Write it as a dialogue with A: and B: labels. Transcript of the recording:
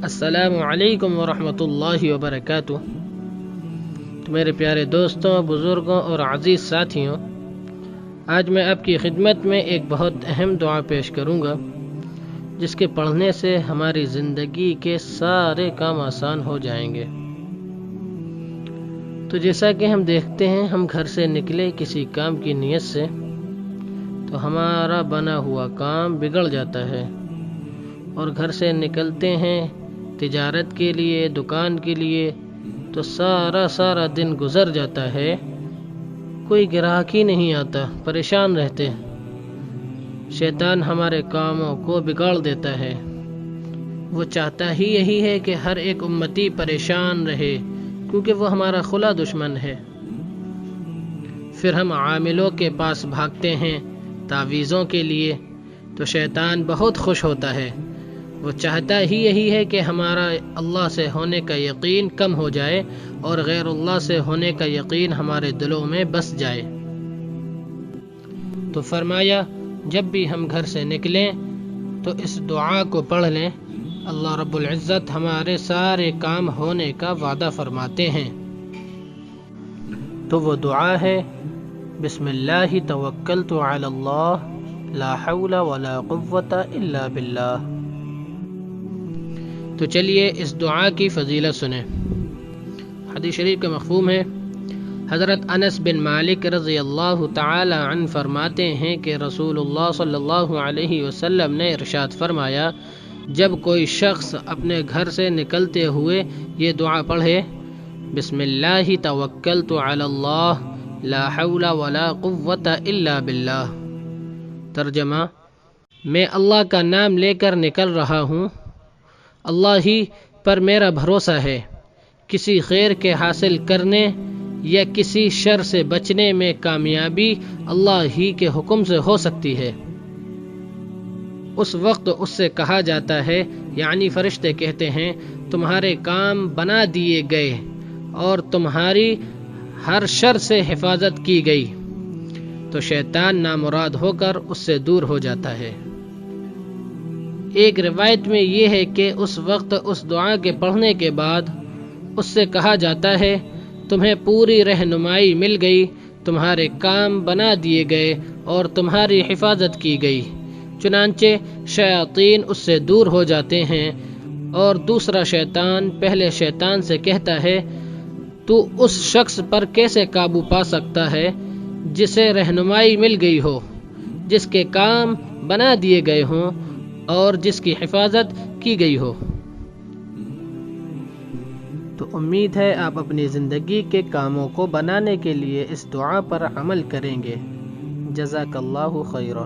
A: السلام علیکم ورحمۃ اللہ وبرکاتہ۔ تو میرے پیارے دوستوں، بزرگوں اور عزیز ساتھیوں، آج میں آپ کی خدمت میں ایک بہت اہم دعا پیش کروں گا جس کے پڑھنے سے ہماری زندگی کے سارے کام آسان ہو جائیں گے۔ تو جیسا کہ ہم دیکھتے ہیں، ہم گھر سے نکلے کسی کام کی نیت سے تو ہمارا بنا ہوا کام بگڑ جاتا ہے، اور گھر سے نکلتے ہیں تجارت کے لیے، دکان کے لیے، تو سارا دن گزر جاتا ہے، کوئی گراہک ہی نہیں آتا، پریشان رہتے۔ شیطان ہمارے کاموں کو بگاڑ دیتا ہے، وہ چاہتا ہی یہی ہے کہ ہر ایک امتی پریشان رہے، کیونکہ وہ ہمارا کھلا دشمن ہے۔ پھر ہم عاملوں کے پاس بھاگتے ہیں تعویذوں کے لیے، تو شیطان بہت خوش ہوتا ہے، وہ چاہتا ہی یہی ہے کہ ہمارا اللہ سے ہونے کا یقین کم ہو جائے اور غیر اللہ سے ہونے کا یقین ہمارے دلوں میں بس جائے۔ تو فرمایا، جب بھی ہم گھر سے نکلیں تو اس دعا کو پڑھ لیں، اللہ رب العزت ہمارے سارے کام ہونے کا وعدہ فرماتے ہیں۔ تو وہ دعا ہے، بسم اللہ توکلت علی اللہ لا حول ولا قوت الا باللہ۔ تو چلیے اس دعا کی فضیلت سنیں۔ حدیث شریف کا مفہوم ہے، حضرت انس بن مالک رضی اللہ تعالی عنہ فرماتے ہیں کہ رسول اللہ صلی اللہ علیہ وسلم نے ارشاد فرمایا، جب کوئی شخص اپنے گھر سے نکلتے ہوئے یہ دعا پڑھے، بسم اللہ توکلت علی اللہ لا حول ولا قوت الا باللہ، ترجمہ، میں اللہ کا نام لے کر نکل رہا ہوں، اللہ ہی پر میرا بھروسہ ہے، کسی خیر کے حاصل کرنے یا کسی شر سے بچنے میں کامیابی اللہ ہی کے حکم سے ہو سکتی ہے۔ اس وقت اس سے کہا جاتا ہے، یعنی فرشتے کہتے ہیں، تمہارے کام بنا دیے گئے اور تمہاری ہر شر سے حفاظت کی گئی، تو شیطان نامراد ہو کر اس سے دور ہو جاتا ہے۔ ایک روایت میں یہ ہے کہ اس وقت اس دعا کے پڑھنے کے بعد اس سے کہا جاتا ہے، تمہیں پوری رہنمائی مل گئی، تمہارے کام بنا دیے گئے اور تمہاری حفاظت کی گئی، چنانچہ شیاطین اس سے دور ہو جاتے ہیں، اور دوسرا شیطان پہلے شیطان سے کہتا ہے، تو اس شخص پر کیسے قابو پا سکتا ہے جسے رہنمائی مل گئی ہو، جس کے کام بنا دیے گئے ہوں اور جس کی حفاظت کی گئی ہو۔ تو امید ہے آپ اپنی زندگی کے کاموں کو بنانے کے لیے اس دعا پر عمل کریں گے۔ جزاک اللہ خیرا۔